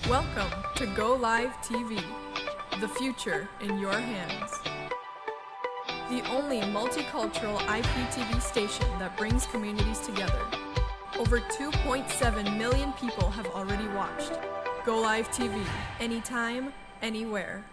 Welcome to Go Live TV, the future in your hands. The only multicultural IPTV station that brings communities together. Over 2.7 million people have already watched. Go Live TV, anytime, anywhere.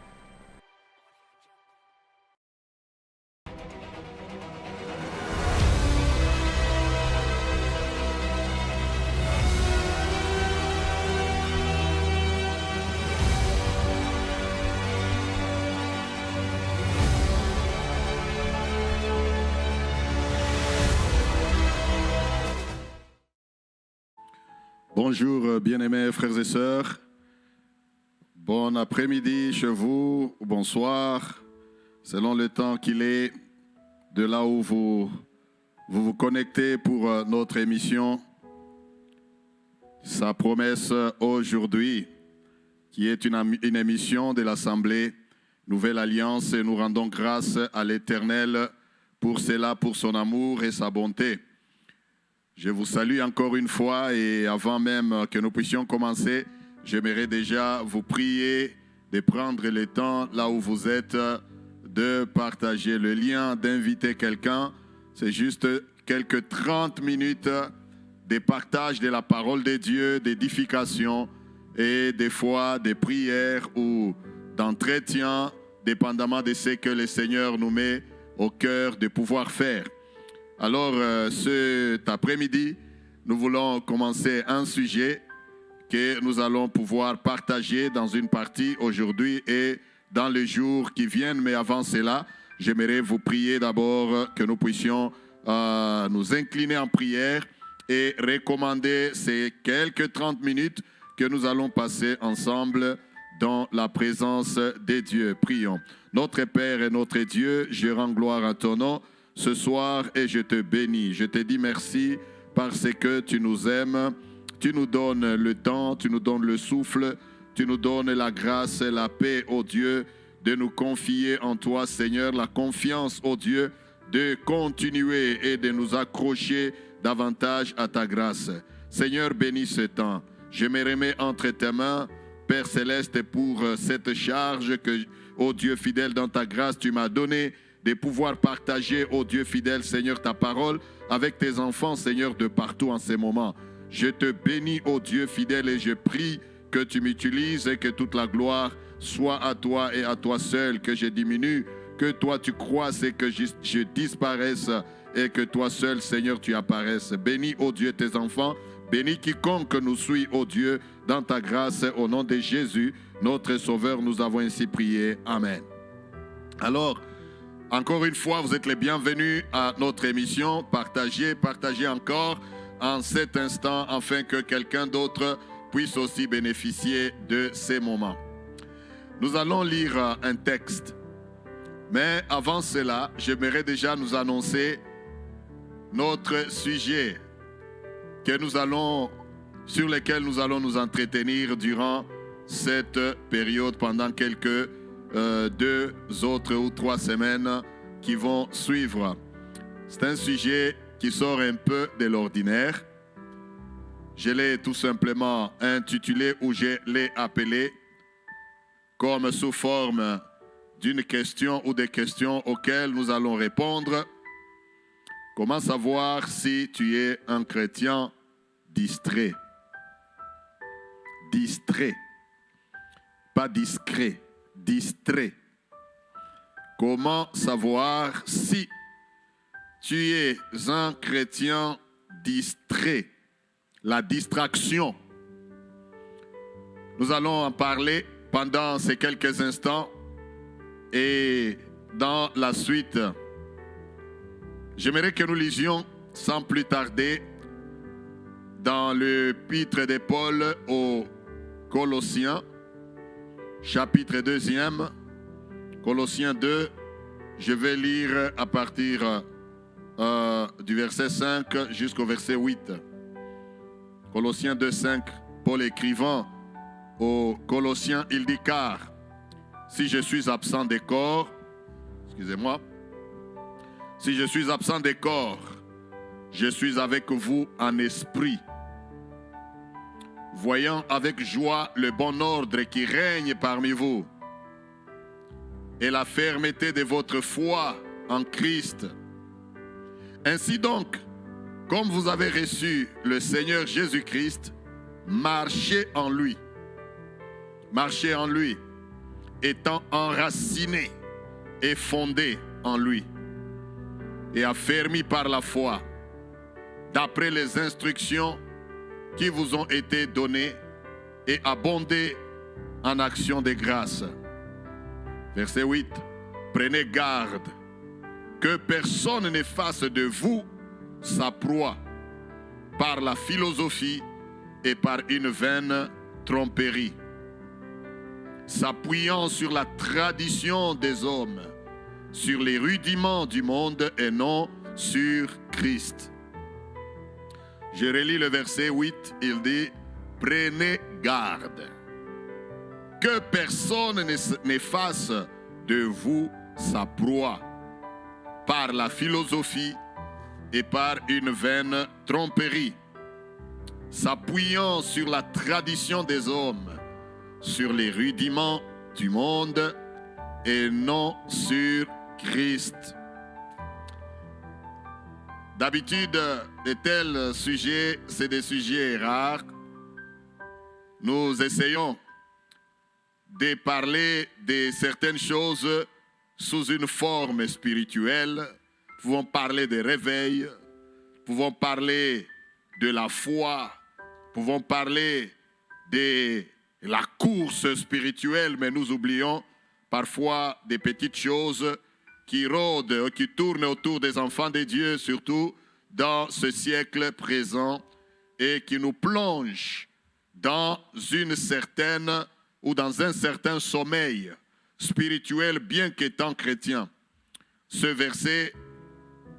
Bonjour bien-aimés frères et sœurs, bon après-midi chez vous, ou bonsoir, selon le temps qu'il est, de là où vous connectez pour notre émission. Sa promesse aujourd'hui, qui est une émission de l'Assemblée Nouvelle Alliance, et nous rendons grâce à l'Éternel pour cela, pour son amour et sa bonté. Je vous salue encore une fois et avant même que nous puissions commencer, j'aimerais déjà vous prier de prendre le temps là où vous êtes, de partager le lien, d'inviter quelqu'un. C'est juste quelques 30 minutes de partage de la parole de Dieu, d'édification et des fois des prières ou d'entretien, dépendamment de ce que le Seigneur nous met au cœur de pouvoir faire. Alors, cet après-midi, nous voulons commencer un sujet que nous allons pouvoir partager dans une partie aujourd'hui et dans les jours qui viennent. Mais avant cela, j'aimerais vous prier d'abord que nous puissions nous incliner en prière et recommander ces quelques 30 minutes que nous allons passer ensemble dans la présence de Dieu. Prions. Notre Père et notre Dieu, je rends gloire à ton nom ce soir et je te bénis. Je te dis merci parce que tu nous aimes, tu nous donnes le temps, tu nous donnes le souffle, tu nous donnes la grâce et la paix, ô Dieu, de nous confier en toi, Seigneur, la confiance, ô Dieu, de continuer et de nous accrocher davantage à ta grâce. Seigneur, bénis ce temps. Je me remets entre tes mains, Père Céleste, pour cette charge que, ô Dieu fidèle, dans ta grâce, tu m'as donnée, de pouvoir partager, ô Dieu fidèle, Seigneur, ta parole avec tes enfants, Seigneur, de partout en ces moments. Je te bénis, ô Dieu fidèle, et je prie que tu m'utilises et que toute la gloire soit à toi et à toi seul, que je diminue, que toi tu croisses et que je disparaisse et que toi seul, Seigneur, tu apparaisses. Bénis, ô Dieu, tes enfants, bénis quiconque nous suit, ô Dieu, dans ta grâce, au nom de Jésus, notre Sauveur, nous avons ainsi prié. Amen. Alors, encore une fois, vous êtes les bienvenus à notre émission. Partagez encore en cet instant afin que quelqu'un d'autre puisse aussi bénéficier de ces moments. Nous allons lire un texte. Mais avant cela, j'aimerais déjà nous annoncer notre sujet sur lequel nous allons nous entretenir durant cette période pendant quelques 2 autres ou 3 semaines qui vont suivre. C'est un sujet qui sort un peu de l'ordinaire. Je l'ai tout simplement intitulé ou je l'ai appelé comme sous forme d'une question ou des questions auxquelles nous allons répondre. Comment savoir si tu es un chrétien distrait? Distrait, pas discret. Distrait. Comment savoir si tu es un chrétien distrait? La distraction. Nous allons en parler pendant ces quelques instants et dans la suite, j'aimerais que nous lisions sans plus tarder dans l'épître de Paul aux Colossiens, chapitre 2, Colossiens 2, je vais lire à partir du verset 5 jusqu'au verset 8. Colossiens 2, 5, Paul écrivant aux Colossiens, il dit car si je suis absent des corps, si je suis absent des corps, je suis avec vous en esprit. voyant avec joie le bon ordre qui règne parmi vous et la fermeté de votre foi en Christ. Ainsi donc, comme vous avez reçu le Seigneur Jésus-Christ, marchez en lui. Marchez en lui, étant enracinés et fondés en lui, et affermis par la foi, d'après les instructions qui vous ont été données, et abondez en actions de grâce. Verset 8. Prenez garde que personne ne fasse de vous sa proie par la philosophie et par une vaine tromperie, s'appuyant sur la tradition des hommes, sur les rudiments du monde et non sur Christ. Je relis le verset 8, il dit « Prenez garde que personne ne fasse de vous sa proie par la philosophie et par une vaine tromperie, s'appuyant sur la tradition des hommes, sur les rudiments du monde et non sur Christ. » D'habitude, de tels sujets, c'est des sujets rares. Nous essayons de parler de certaines choses sous une forme spirituelle. Nous pouvons parler de réveil, nous pouvons parler de la foi, nous pouvons parler de la course spirituelle, mais nous oublions parfois des petites choses qui rôdent, qui tournent autour des enfants de Dieu, surtout dans ce siècle présent, et qui nous plongent dans une certaine ou dans un certain sommeil spirituel, bien qu'étant chrétien. Ce verset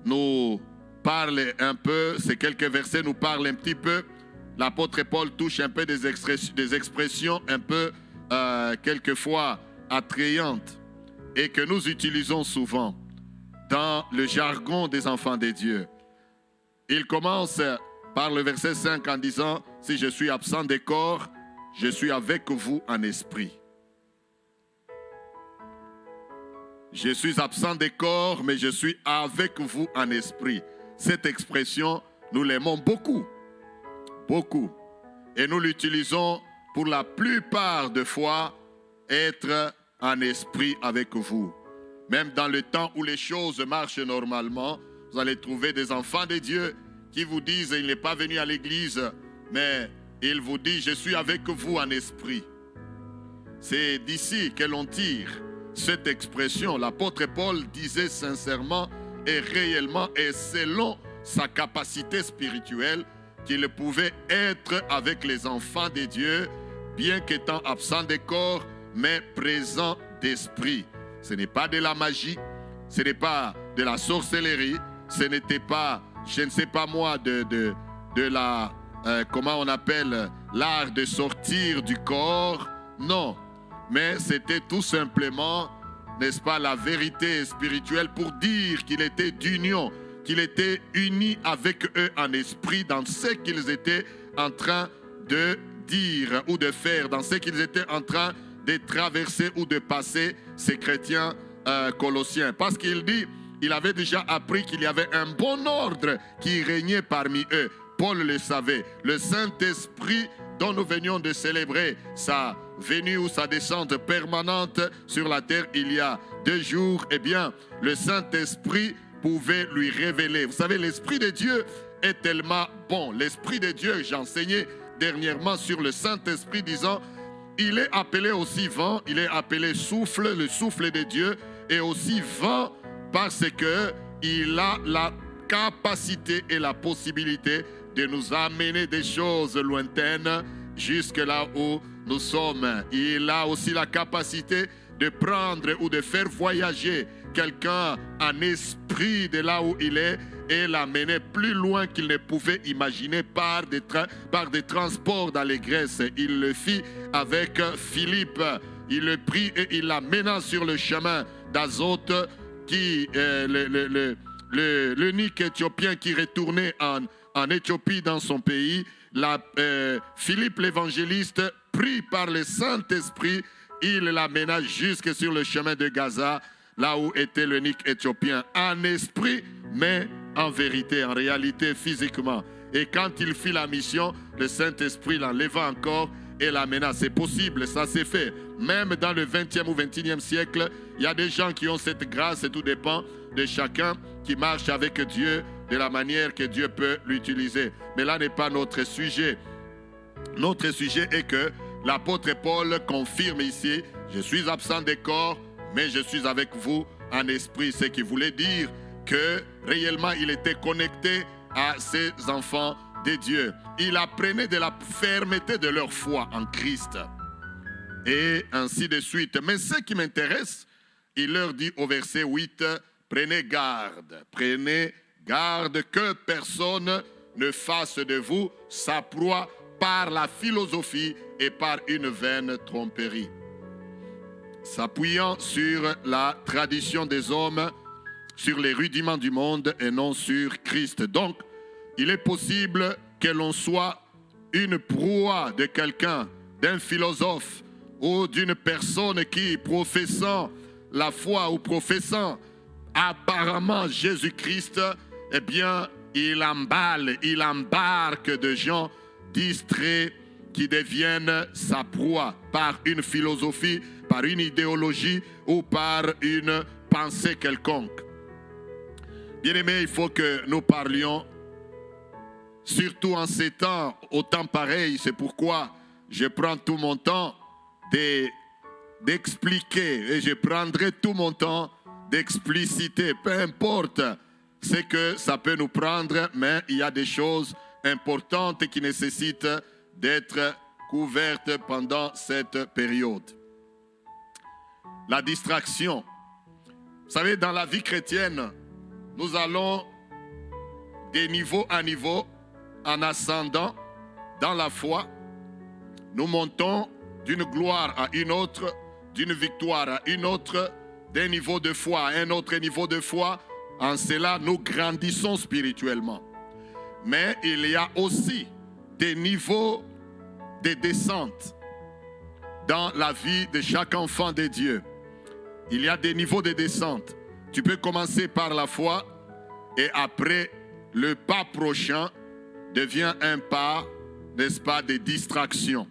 nous parle un peu, ces quelques versets nous parlent un petit peu. L'apôtre Paul touche un peu des expressions un peu quelquefois attrayantes et que nous utilisons souvent dans le jargon des enfants de Dieu. Il commence par le verset 5 en disant « Si je suis absent des corps, je suis avec vous en esprit. » Je suis absent des corps, mais je suis avec vous en esprit. Cette expression, nous l'aimons beaucoup, beaucoup. Et nous l'utilisons pour la plupart des fois, être en esprit avec vous. Même dans le temps où les choses marchent normalement, vous allez trouver des enfants de Dieu qui vous disent, il n'est pas venu à l'église, mais il vous dit, je suis avec vous en esprit. C'est d'ici que l'on tire cette expression. L'apôtre Paul disait sincèrement et réellement et selon sa capacité spirituelle qu'il pouvait être avec les enfants de Dieu, bien qu'étant absent des corps, mais présent d'esprit. Ce n'est pas de la magie, ce n'est pas de la sorcellerie, ce n'était pas, je ne sais pas moi, de la, comment on appelle, l'art de sortir du corps. Non, mais c'était tout simplement, n'est-ce pas, la vérité spirituelle pour dire qu'il était d'union, qu'il était uni avec eux en esprit dans ce qu'ils étaient en train de dire ou de faire, dans ce qu'ils étaient en train de traverser ou de passer, ces chrétiens colossiens. Parce qu'il dit, il avait déjà appris qu'il y avait un bon ordre qui régnait parmi eux. Paul le savait. Le Saint-Esprit dont nous venions de célébrer sa venue ou sa descente permanente sur la terre il y a 2 jours, eh bien, le Saint-Esprit pouvait lui révéler. Vous savez, l'Esprit de Dieu est tellement bon. L'Esprit de Dieu, j'enseignais dernièrement sur le Saint-Esprit disant, il est appelé aussi vent, il est appelé souffle, le souffle de Dieu, et aussi vent parce qu'il a la capacité et la possibilité de nous amener des choses lointaines jusque là où nous sommes. Il a aussi la capacité de prendre ou de faire voyager quelqu'un en esprit de là où il est et l'amener plus loin qu'il ne pouvait imaginer par des transports d'allégresse. Il le fit avec Philippe. Il le prit et il l'amena sur le chemin d'Azote, qui l'unique Éthiopien qui retournait en Éthiopie dans son pays. Philippe l'évangéliste, pris par le Saint-Esprit, il l'amena jusque sur le chemin de Gaza, là où était l'eunuque éthiopien, en esprit, mais en vérité, en réalité, physiquement. Et quand il fit la mission, le Saint-Esprit l'enleva encore et l'amena. C'est possible, ça s'est fait. Même dans le 20e ou 21e siècle, il y a des gens qui ont cette grâce et tout dépend de chacun qui marche avec Dieu de la manière que Dieu peut l'utiliser. Mais là n'est pas notre sujet. Notre sujet est que l'apôtre Paul confirme ici, je suis absent des corps, mais je suis avec vous en esprit. Ce qui voulait dire que réellement il était connecté à ces enfants de Dieu. Il apprenait de la fermeté de leur foi en Christ. Et ainsi de suite. Mais ce qui m'intéresse, il leur dit au verset 8, prenez garde que personne ne fasse de vous sa proie par la philosophie et par une vaine tromperie. S'appuyant sur la tradition des hommes, sur les rudiments du monde et non sur Christ. Donc, il est possible que l'on soit une proie de quelqu'un, d'un philosophe ou d'une personne qui, professant la foi ou professant apparemment Jésus-Christ, eh bien, il embarque de gens distraits qui deviennent sa proie par une philosophie, par une idéologie ou par une pensée quelconque. Bien-aimés, il faut que nous parlions, surtout en ces temps, au temps pareil. C'est pourquoi je prends tout mon temps d'expliquer et je prendrai tout mon temps d'expliciter, peu importe ce que ça peut nous prendre, mais il y a des choses importantes qui nécessitent d'être couvertes pendant cette période. La distraction. Vous savez, dans la vie chrétienne, nous allons de niveau à niveau en ascendant dans la foi. Nous montons d'une gloire à une autre, d'une victoire à une autre, d'un niveau de foi à un autre niveau de foi. En cela, nous grandissons spirituellement. Mais il y a aussi des niveaux de descente dans la vie de chaque enfant de Dieu. Il y a des niveaux de descente. Tu peux commencer par la foi et après, le pas prochain devient un pas, n'est-ce pas, de distraction.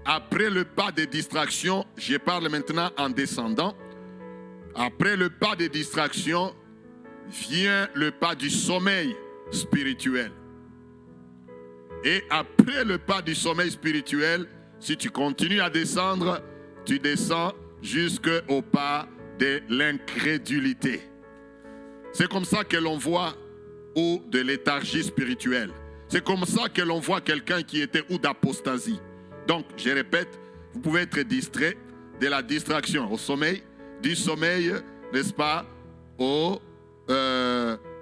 Après le pas de distraction, je parle maintenant en descendant. Après le pas de distraction, vient le pas du sommeil spirituel. Et après le pas du sommeil spirituel, si tu continues à descendre, tu descends jusqu'au pas de l'incrédulité. C'est comme ça que l'on voit ou de léthargie spirituelle. C'est comme ça que l'on voit quelqu'un qui était ou d'apostasie. Donc, je répète, vous pouvez être distrait de la distraction au sommeil, du sommeil, n'est-ce pas,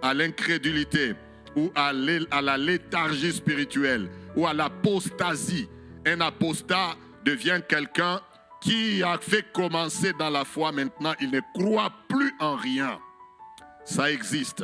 à l'incrédulité ou à la léthargie spirituelle ou à l'apostasie. Un apostat devient quelqu'un qui a fait commencer dans la foi, maintenant il ne croit plus en rien. Ça existe.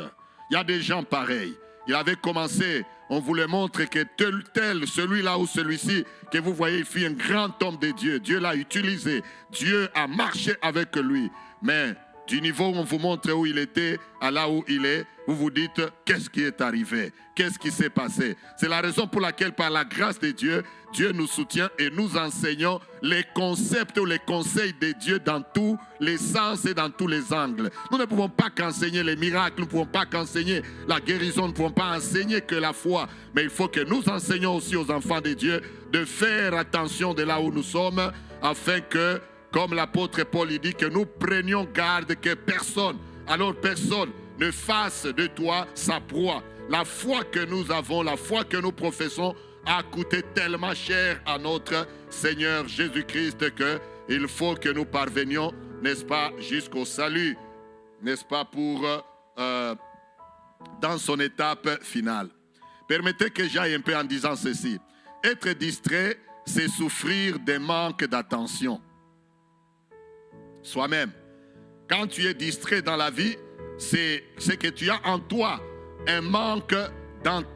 Il y a des gens pareils. Il avait commencé, on vous le montre que tel, celui-là ou celui-ci, que vous voyez, il fut un grand homme de Dieu. Dieu l'a utilisé. Dieu a marché avec lui. Mais du niveau où on vous montre où il était à là où il est, vous vous dites, qu'est-ce qui est arrivé? Qu'est-ce qui s'est passé? C'est la raison pour laquelle, par la grâce de Dieu, Dieu nous soutient et nous enseignons les concepts ou les conseils de Dieu dans tous les sens et dans tous les angles. Nous ne pouvons pas qu'enseigner les miracles, nous ne pouvons pas qu'enseigner la guérison, nous ne pouvons pas enseigner que la foi. Mais il faut que nous enseignions aussi aux enfants de Dieu de faire attention de là où nous sommes, afin que, comme l'apôtre Paul dit, que nous prenions garde que personne, alors personne, ne fasse de toi sa proie. La foi que nous avons, la foi que nous professons a coûté tellement cher à notre Seigneur Jésus-Christ qu'il faut que nous parvenions, n'est-ce pas, jusqu'au salut, n'est-ce pas, pour dans son étape finale. Permettez que j'aille un peu en disant ceci. Être distrait, c'est souffrir des manques d'attention. Soi-même. Quand tu es distrait dans la vie, c'est que tu as en toi un manque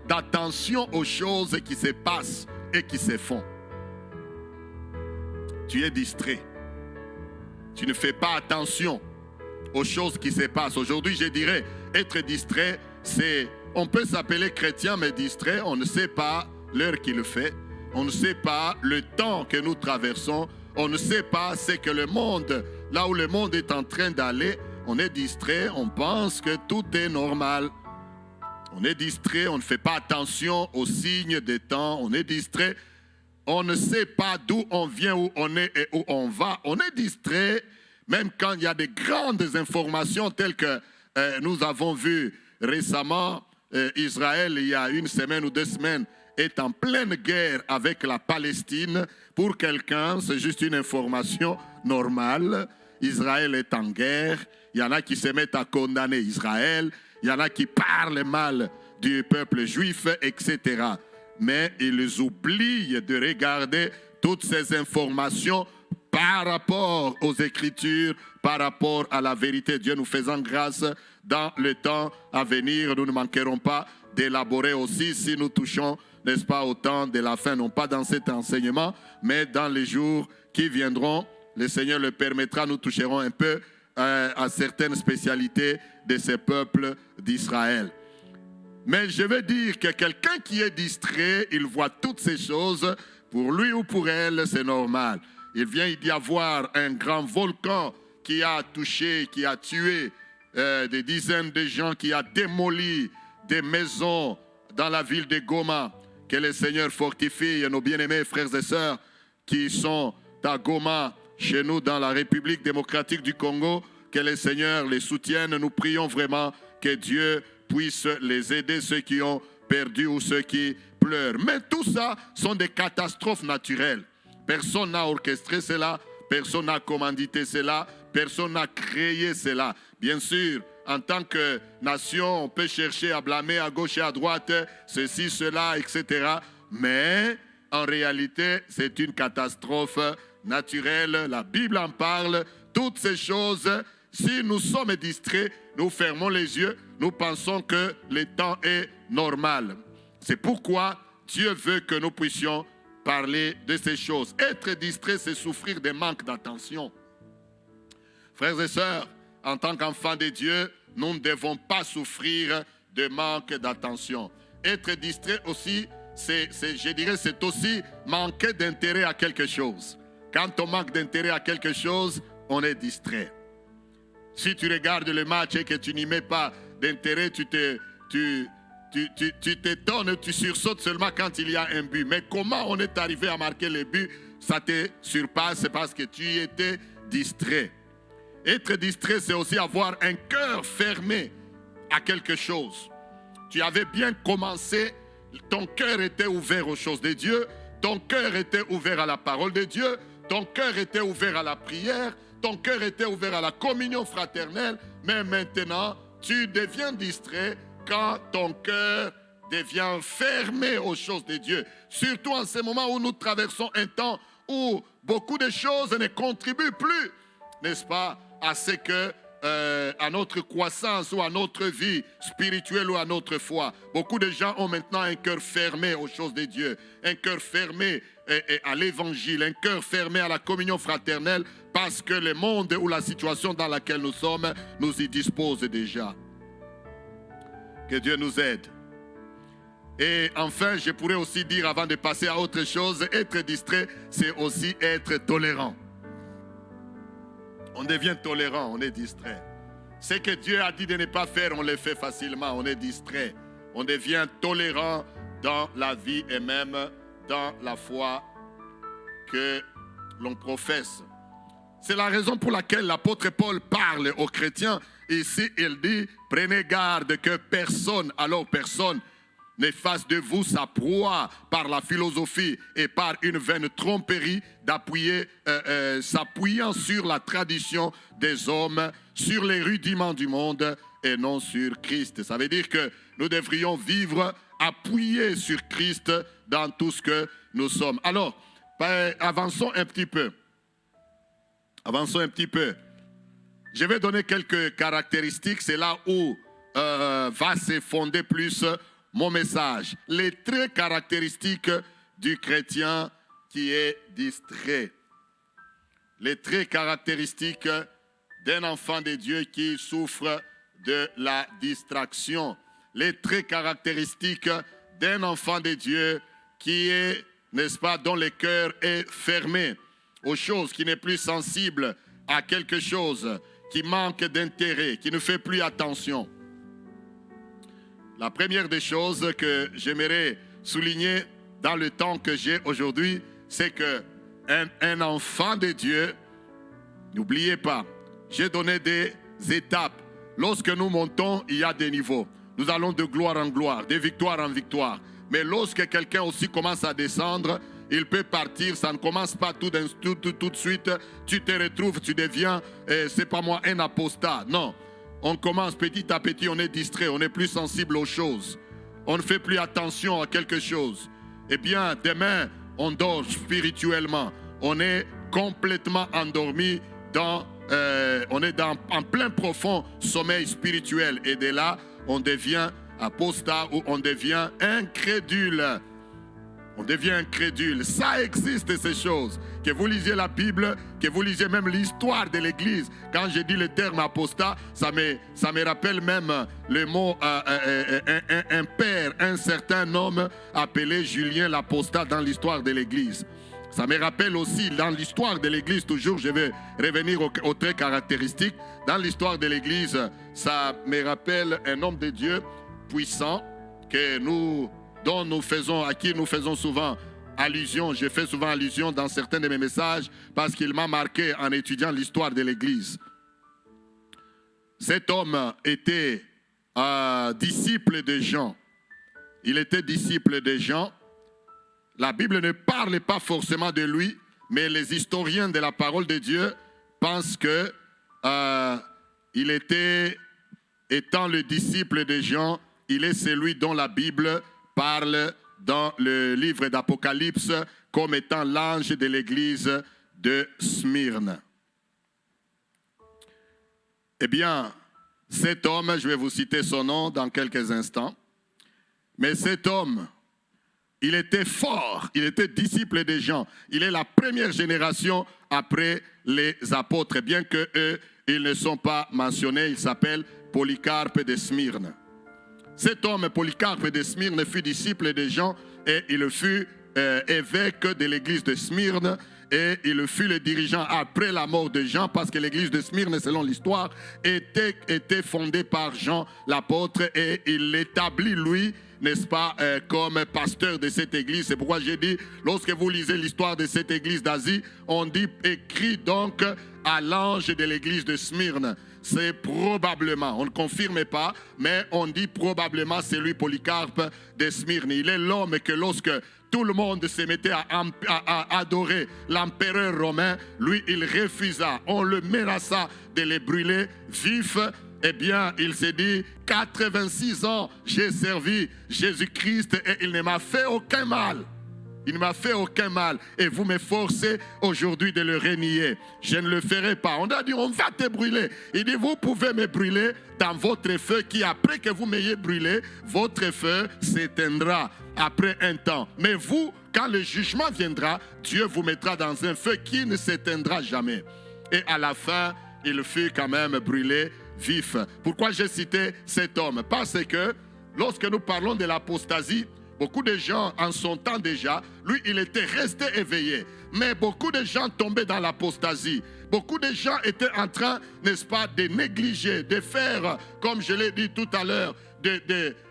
d'attention aux choses qui se passent et qui se font. Tu es distrait. Tu ne fais pas attention aux choses qui se passent. Aujourd'hui, je dirais, être distrait, c'est... On peut s'appeler chrétien, mais distrait, on ne sait pas l'heure qu'il fait. On ne sait pas le temps que nous traversons. On ne sait pas ce que le monde, là où le monde est en train d'aller. On est distrait, on pense que tout est normal. On est distrait, on ne fait pas attention aux signes des temps. On est distrait, on ne sait pas d'où on vient, où on est et où on va. On est distrait, même quand il y a des grandes informations telles que nous avons vu récemment. Israël, il y a une semaine ou 2 semaines, est en pleine guerre avec la Palestine. Pour quelqu'un, c'est juste une information normale. Israël est en guerre. Il y en a qui se mettent à condamner Israël. Il y en a qui parlent mal du peuple juif, etc. Mais ils oublient de regarder toutes ces informations par rapport aux Écritures, par rapport à la vérité. Dieu nous faisant grâce, dans le temps à venir, nous ne manquerons pas d'élaborer aussi si nous touchons, n'est-ce pas, au temps de la fin, non pas dans cet enseignement, mais dans les jours qui viendront. Le Seigneur le permettra, nous toucherons un peu à certaines spécialités de ces peuples d'Israël. Mais je veux dire que quelqu'un qui est distrait, il voit toutes ces choses, pour lui ou pour elle, c'est normal. Il vient d'y avoir un grand volcan qui a touché, qui a tué des dizaines de gens, qui a démoli des maisons dans la ville de Goma. Que le Seigneur fortifie nos bien-aimés frères et sœurs qui sont à Goma, chez nous dans la République démocratique du Congo. Que le Seigneur les soutienne. Nous prions vraiment que Dieu puisse les aider, ceux qui ont perdu ou ceux qui pleurent. Mais tout ça sont des catastrophes naturelles. Personne n'a orchestré cela, personne n'a commandité cela, personne n'a créé cela. Bien sûr, en tant que nation, on peut chercher à blâmer à gauche et à droite, ceci, cela, etc. Mais en réalité, c'est une catastrophe naturelle. La Bible en parle. Toutes ces choses, si nous sommes distraits, nous fermons les yeux, nous pensons que le temps est normal. C'est pourquoi Dieu veut que nous puissions parler de ces choses. Être distrait, c'est souffrir de manque d'attention. Frères et sœurs, en tant qu'enfants de Dieu, nous ne devons pas souffrir de manque d'attention. Être distrait aussi, je dirais, c'est aussi manquer d'intérêt à quelque chose. Quand on manque d'intérêt à quelque chose, on est distrait. Si tu regardes le match et que tu n'y mets pas d'intérêt, tu t'étonnes, tu sursautes seulement quand il y a un but. Mais comment on est arrivé à marquer le but, ça te surpasse parce que tu étais distrait. Être distrait, c'est aussi avoir un cœur fermé à quelque chose. Tu avais bien commencé, ton cœur était ouvert aux choses de Dieu, ton cœur était ouvert à la parole de Dieu, ton cœur était ouvert à la prière, ton cœur était ouvert à la communion fraternelle, mais maintenant, tu deviens distrait quand ton cœur devient fermé aux choses de Dieu. Surtout en ce moment où nous traversons un temps où beaucoup de choses ne contribuent plus, n'est-ce pas, à ce que à notre croissance ou à notre vie spirituelle ou à notre foi. Beaucoup de gens ont maintenant un cœur fermé aux choses de Dieu, un cœur fermé à l'évangile, un cœur fermé à la communion fraternelle parce que le monde ou la situation dans laquelle nous sommes nous y dispose déjà. Que Dieu nous aide. Et enfin, je pourrais aussi dire, avant de passer à autre chose, être distrait, c'est aussi être tolérant. On devient tolérant, on est distrait. Ce que Dieu a dit de ne pas faire, on le fait facilement, on est distrait. On devient tolérant dans la vie et même dans la foi que l'on professe. C'est la raison pour laquelle l'apôtre Paul parle aux chrétiens. Ici, il dit, prenez garde que personne ne fasse de vous sa proie par la philosophie et par une vaine tromperie s'appuyant sur la tradition des hommes, sur les rudiments du monde et non sur Christ. Ça veut dire que nous devrions vivre appuyés sur Christ dans tout ce que nous sommes. Alors, avançons un petit peu. Je vais donner quelques caractéristiques. C'est là où va se fonder plus mon message. Les traits caractéristiques du chrétien qui est distrait. Les traits caractéristiques d'un enfant de Dieu qui souffre de la distraction. Les traits caractéristiques d'un enfant de Dieu qui est, n'est-ce pas, dont le cœur est fermé aux choses, qui n'est plus sensible à quelque chose, qui manque d'intérêt, qui ne fait plus attention. La première des choses que j'aimerais souligner dans le temps que j'ai aujourd'hui, c'est qu'un enfant de Dieu, n'oubliez pas, j'ai donné des étapes. Lorsque nous montons, il y a des niveaux. Nous allons de gloire en gloire, de victoire en victoire. Mais lorsque quelqu'un aussi commence à descendre, il peut partir, ça ne commence pas tout de suite. Tu te retrouves, tu deviens, c'est pas moi, un apostat. Non, on commence petit à petit, on est distrait, on est plus sensible aux choses. On ne fait plus attention à quelque chose. Eh bien, demain, on dort spirituellement. On est complètement endormi on est en plein profond sommeil spirituel. Et de là, on devient apostat ou on devient incrédule. On devient incrédule. Ça existe, ces choses. Que vous lisiez la Bible, que vous lisiez même l'histoire de l'Église. Quand je dis le terme apostat, ça me rappelle même le mot un père, un certain homme appelé Julien l'apostat dans l'histoire de l'Église. Ça me rappelle aussi, dans l'histoire de l'Église, toujours, je vais revenir aux traits caractéristiques. Dans l'histoire de l'Église, ça me rappelle un homme de Dieu puissant à qui nous faisons souvent allusion. Je fais souvent allusion dans certains de mes messages parce qu'il m'a marqué en étudiant l'histoire de l'Église. Cet homme était disciple de Jean. Il était disciple de Jean. La Bible ne parle pas forcément de lui, mais les historiens de la parole de Dieu pensent que il était, étant le disciple de Jean, il est celui dont la Bible parle dans le livre d'Apocalypse comme étant l'ange de l'église de Smyrne. Eh bien, cet homme, je vais vous citer son nom dans quelques instants, mais cet homme, il était fort, il était disciple de Jean. Il est la première génération après les apôtres, bien qu'eux, ils ne sont pas mentionnés. Il s'appelle Polycarpe de Smyrne. Cet homme, Polycarpe de Smyrne, fut disciple de Jean et il fut évêque de l'église de Smyrne et il fut le dirigeant après la mort de Jean parce que l'église de Smyrne, selon l'histoire, était fondée par Jean l'apôtre et il l'établit, lui, n'est-ce pas, comme pasteur de cette église. C'est pourquoi j'ai dit, lorsque vous lisez l'histoire de cette église d'Asie, on dit écrit donc à l'ange de l'église de Smyrne. C'est probablement, on ne confirme pas, mais on dit probablement c'est lui, Polycarpe de Smyrne. Il est l'homme que lorsque tout le monde se mettait à adorer l'empereur romain, lui il refusa. On le menaça de les brûler vifs. Eh bien, il s'est dit, 86 ans, j'ai servi Jésus-Christ et il ne m'a fait aucun mal. Il ne m'a fait aucun mal. Et vous me forcez aujourd'hui de le renier. Je ne le ferai pas. On a dit, on va te brûler. Il dit, vous pouvez me brûler dans votre feu qui, après que vous m'ayez brûlé, votre feu s'éteindra après un temps. Mais vous, quand le jugement viendra, Dieu vous mettra dans un feu qui ne s'éteindra jamais. Et à la fin, il fut quand même brûlé vif. Pourquoi j'ai cité cet homme? Parce que lorsque nous parlons de l'apostasie, beaucoup de gens en son temps déjà, lui il était resté éveillé. Mais beaucoup de gens tombaient dans l'apostasie. Beaucoup de gens étaient en train, n'est-ce pas, de négliger, de faire, comme je l'ai dit tout à l'heure,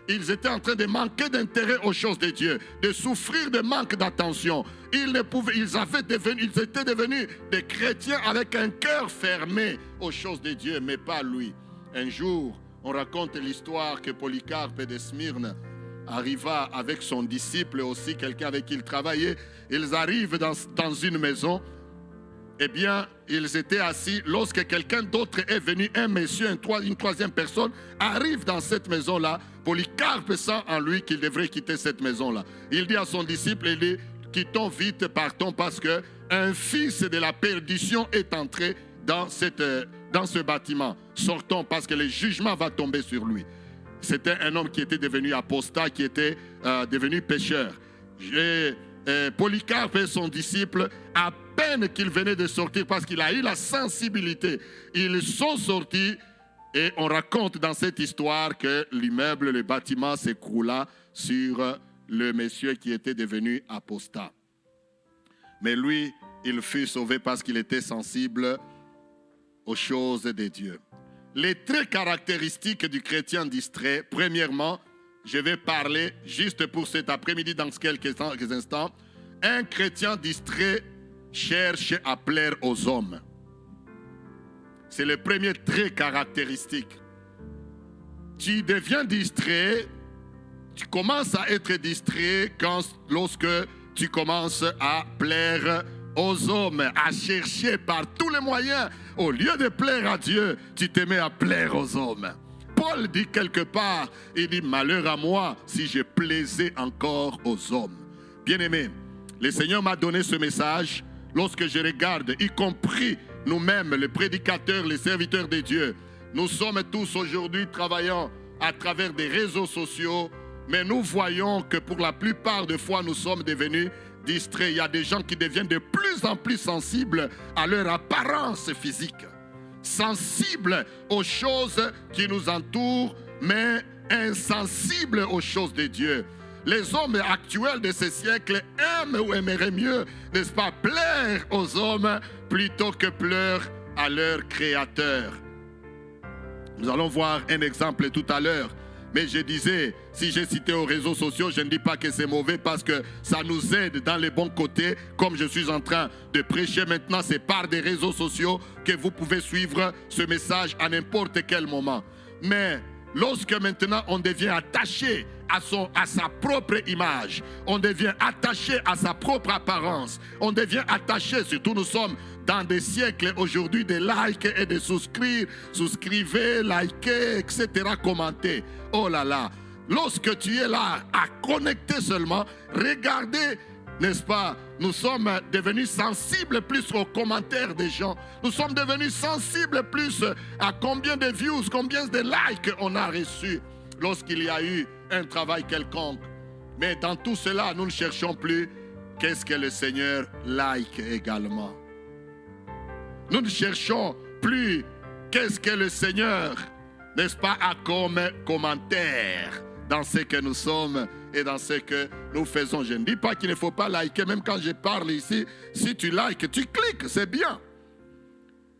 ils étaient en train de manquer d'intérêt aux choses de Dieu, de souffrir de manque d'attention. Ils étaient devenus des chrétiens avec un cœur fermé aux choses de Dieu, mais pas lui. Un jour, on raconte l'histoire que Polycarpe de Smyrne arriva avec son disciple aussi, quelqu'un avec qui il travaillait. Ils arrivent dans une maison. Eh bien, ils étaient assis. Lorsque quelqu'un d'autre est venu, un monsieur, une troisième personne, arrive dans cette maison-là, Polycarpe sent en lui qu'il devrait quitter cette maison-là. Il dit à son disciple, il dit, quittons vite, partons, parce qu'un fils de la perdition est entré dans ce bâtiment. Sortons, parce que le jugement va tomber sur lui. c'était un homme qui était devenu apostat, qui était devenu pécheur. Polycarpe est son disciple, à peine qu'il venait de sortir, parce qu'il a eu la sensibilité. Ils sont sortis et on raconte dans cette histoire que l'immeuble, le bâtiment s'écroula sur le monsieur qui était devenu apostat. Mais lui, il fut sauvé parce qu'il était sensible aux choses de Dieu. Les traits caractéristiques du chrétien distrait, premièrement, je vais parler juste pour cet après-midi dans quelques instants. Un chrétien distrait cherche à plaire aux hommes. C'est le premier trait caractéristique. Tu deviens distrait, tu commences à être distrait lorsque tu commences à plaire aux hommes, à chercher par tous les moyens. Au lieu de plaire à Dieu, tu te mets à plaire aux hommes. Paul dit quelque part, il dit « Malheur à moi si je plaisais encore aux hommes ». Bien-aimé, le Seigneur m'a donné ce message lorsque je regarde, y compris nous-mêmes, les prédicateurs, les serviteurs de Dieu. Nous sommes tous aujourd'hui travaillant à travers des réseaux sociaux, mais nous voyons que pour la plupart des fois, nous sommes devenus distraits. Il y a des gens qui deviennent de plus en plus sensibles à leur apparence physique, sensibles aux choses qui nous entourent, mais insensibles aux choses de Dieu. Les hommes actuels de ce siècle aiment ou aimeraient mieux, n'est-ce pas, plaire aux hommes plutôt que plaire à leur Créateur. Nous allons voir un exemple tout à l'heure. Mais je disais, si j'ai cité aux réseaux sociaux, je ne dis pas que c'est mauvais parce que ça nous aide dans les bons côtés. Comme je suis en train de prêcher maintenant, c'est par des réseaux sociaux que vous pouvez suivre ce message à n'importe quel moment. Mais lorsque maintenant on devient attaché à sa propre image, on devient attaché à sa propre apparence, on devient attaché, surtout nous sommes dans des siècles aujourd'hui de likes et de souscrivez, likez, etc., commentez. Oh là là, lorsque tu es là à connecter seulement, regardez, n'est-ce pas, nous sommes devenus sensibles plus aux commentaires des gens. Nous sommes devenus sensibles plus à combien de views, combien de likes on a reçus lorsqu'il y a eu un travail quelconque. Mais dans tout cela, nous ne cherchons plus qu'est-ce que le Seigneur like également. Nous ne cherchons plus qu'est-ce que le Seigneur, n'est-ce pas, a comme commentaire dans ce que nous sommes et dans ce que nous faisons. Je ne dis pas qu'il ne faut pas liker, même quand je parle ici, si tu likes, tu cliques, c'est bien.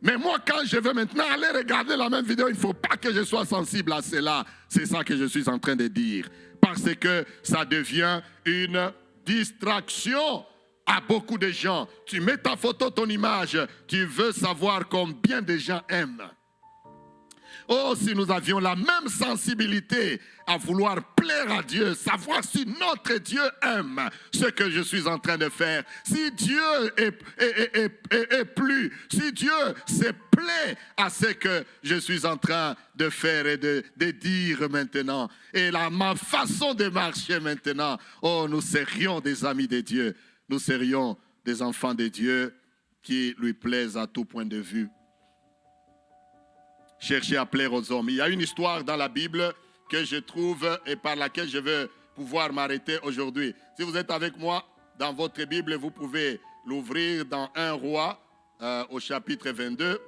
Mais moi, quand je veux maintenant aller regarder la même vidéo, il ne faut pas que je sois sensible à cela. C'est ça que je suis en train de dire. Parce que ça devient une distraction à beaucoup de gens. Tu mets ta photo, ton image, tu veux savoir combien de gens aiment. Oh, si nous avions la même sensibilité à vouloir plaire à Dieu, savoir si notre Dieu aime ce que je suis en train de faire, si Dieu est plu, si Dieu se plaît à ce que je suis en train de faire et de dire maintenant, et ma façon de marcher maintenant, oh, nous serions des amis de Dieu, nous serions des enfants de Dieu qui lui plaisent à tout point de vue. Chercher à plaire aux hommes. Il y a une histoire dans la Bible que je trouve et par laquelle je veux pouvoir m'arrêter aujourd'hui. Si vous êtes avec moi dans votre Bible, vous pouvez l'ouvrir dans 1 Roi au chapitre 22.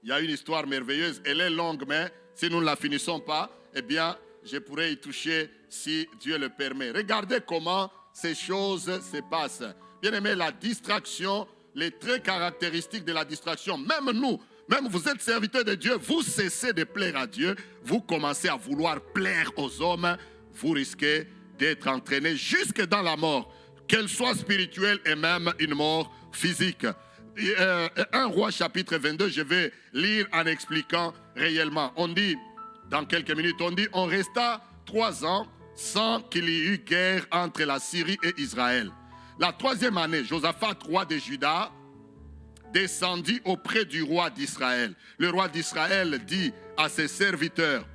Il y a une histoire merveilleuse. Elle est longue, mais si nous ne la finissons pas, eh bien, je pourrais y toucher si Dieu le permet. Regardez comment ces choses se passent. Bien aimé, la distraction, les traits caractéristiques de la distraction, même nous, même vous êtes serviteurs de Dieu, vous cessez de plaire à Dieu, vous commencez à vouloir plaire aux hommes, vous risquez d'être entraînés jusque dans la mort, qu'elle soit spirituelle et même une mort physique. 1 Roi chapitre 22, je vais lire en expliquant réellement. On dit, dans quelques minutes, on resta 3 ans sans qu'il y eut guerre entre la Syrie et Israël. La 3e année, Josaphat, roi de Juda, descendit auprès du roi d'Israël. Le roi d'Israël dit à ses serviteurs,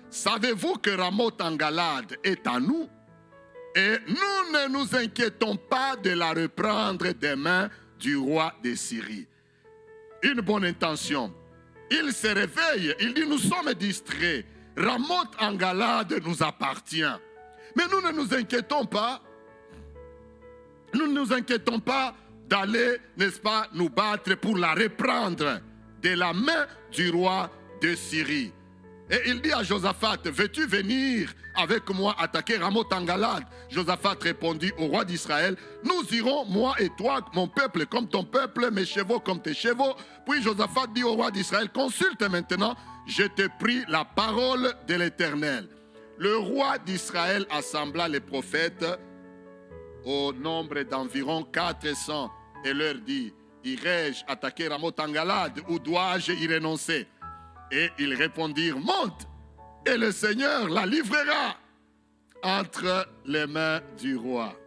savez-vous que Ramoth en Galade est à nous? Et nous ne nous inquiétons pas de la reprendre des mains du roi de Syrie. Une bonne intention. il se réveille, il dit, nous sommes distraits. Ramoth en Galade nous appartient. Mais nous ne nous inquiétons pas. Nous ne nous inquiétons pas d'aller, n'est-ce pas, nous battre pour la reprendre de la main du roi de Syrie. Et il dit à Josaphat, veux-tu venir avec moi attaquer Ramoth en Galade? Josaphat répondit au roi d'Israël, nous irons, moi et toi, mon peuple comme ton peuple, mes chevaux comme tes chevaux. Puis Josaphat dit au roi d'Israël, consulte maintenant, je te prie la parole de l'Éternel. Le roi d'Israël assembla les prophètes au nombre d'environ 400 et leur dit, irai-je attaquer Ramoth en Galade ou dois-je y renoncer? Et ils répondirent, monte, et le Seigneur la livrera entre les mains du roi,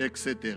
etc.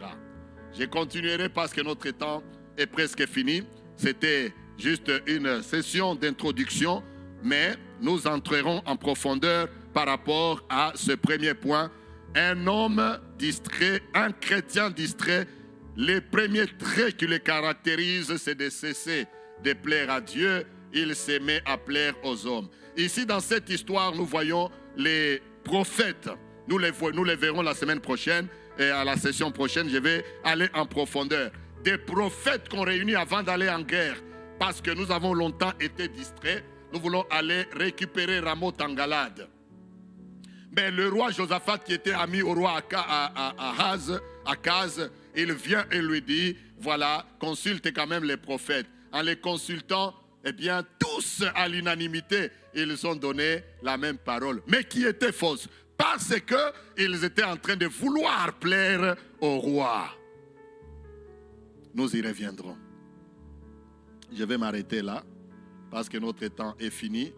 Je continuerai parce que notre temps est presque fini. C'était juste une session d'introduction, mais nous entrerons en profondeur par rapport à ce premier point. Un homme distrait, un chrétien distrait, les premiers traits qui le caractérisent, c'est de cesser de plaire à Dieu. Il se met à plaire aux hommes. Ici, dans cette histoire, nous voyons les prophètes. Nous les verrons la semaine prochaine. Et à la session prochaine, je vais aller en profondeur. Des prophètes qu'on réunit avant d'aller en guerre. Parce que nous avons longtemps été distraits. Nous voulons aller récupérer Ramoth en Galade. Mais le roi Josaphat, qui était ami au roi Akaz, il vient et lui dit, voilà, consulte quand même les prophètes. En les consultant, eh bien, tous à l'unanimité, ils ont donné la même parole, mais qui était fausse, parce qu'ils étaient en train de vouloir plaire au roi. Nous y reviendrons. Je vais m'arrêter là, parce que notre temps est fini.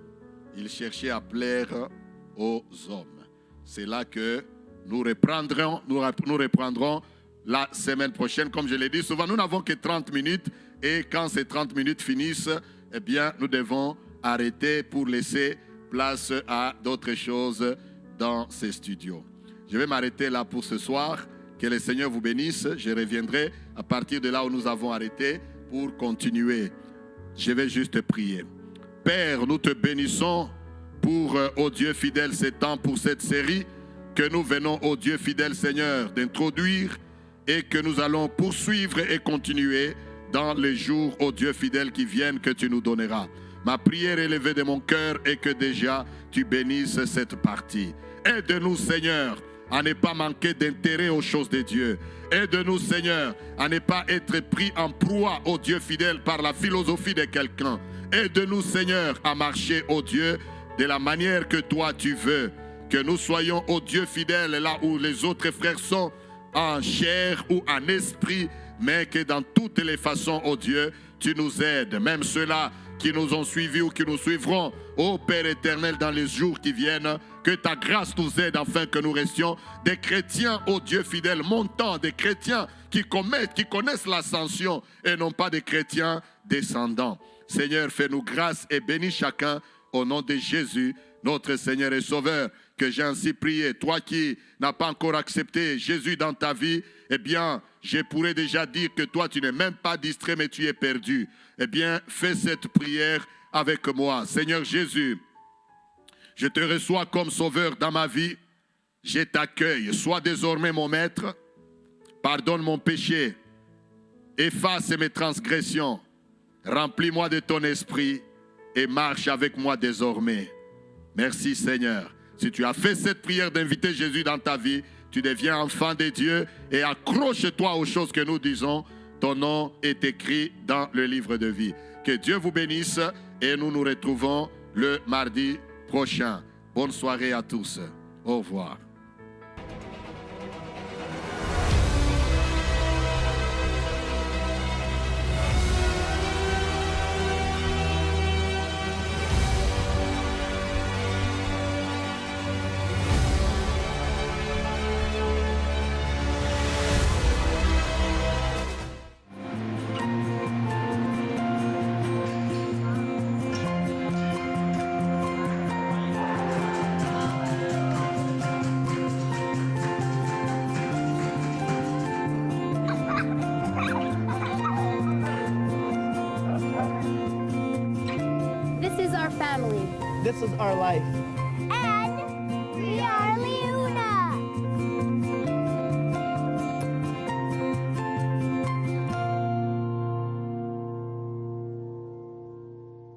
Ils cherchaient à plaire aux hommes. C'est là que nous reprendrons la semaine prochaine. Comme je l'ai dit, souvent nous n'avons que 30 minutes, et quand ces 30 minutes finissent, eh bien, nous devons arrêter pour laisser place à d'autres choses dans ces studios. Je vais m'arrêter là pour ce soir. Que le Seigneur vous bénisse. Je reviendrai à partir de là où nous avons arrêté pour continuer. Je vais juste prier. Père, nous te bénissons pour, ô Dieu fidèle, ces temps, pour cette série que nous venons, ô Dieu fidèle Seigneur, d'introduire et que nous allons poursuivre et continuer dans les jours, ô Dieu fidèle, qui viennent, que tu nous donneras. Ma prière élevée de mon cœur est que déjà tu bénisses cette partie. Aide-nous, Seigneur, à ne pas manquer d'intérêt aux choses de Dieu. Aide-nous, Seigneur, à ne pas être pris en proie, ô Dieu fidèle, par la philosophie de quelqu'un. Aide-nous, Seigneur, à marcher, ô Dieu, de la manière que toi tu veux. Que nous soyons, ô Dieu fidèle, là où les autres frères sont, en chair ou en esprit, mais que dans toutes les façons, ô Dieu, tu nous aides. Même ceux-là qui nous ont suivis ou qui nous suivront, ô Père éternel, dans les jours qui viennent, que ta grâce nous aide afin que nous restions des chrétiens, ô Dieu fidèle, montants, des chrétiens qui connaissent l'ascension et non pas des chrétiens descendants. Seigneur, fais-nous grâce et bénis chacun au nom de Jésus, notre Seigneur et Sauveur, que j'ai ainsi prié. Toi qui n'as pas encore accepté Jésus dans ta vie, eh bien, je pourrais déjà dire que toi, tu n'es même pas distrait, mais tu es perdu. Eh bien, fais cette prière avec moi. Seigneur Jésus, je te reçois comme sauveur dans ma vie. Je t'accueille. Sois désormais mon maître. Pardonne mon péché. Efface mes transgressions. Remplis-moi de ton esprit et marche avec moi désormais. Merci Seigneur. Si tu as fait cette prière d'inviter Jésus dans ta vie, tu deviens enfant de Dieu et accroche-toi aux choses que nous disons. Ton nom est écrit dans le livre de vie. Que Dieu vous bénisse et nous nous retrouvons le mardi prochain. Bonne soirée à tous. Au revoir. this is our life.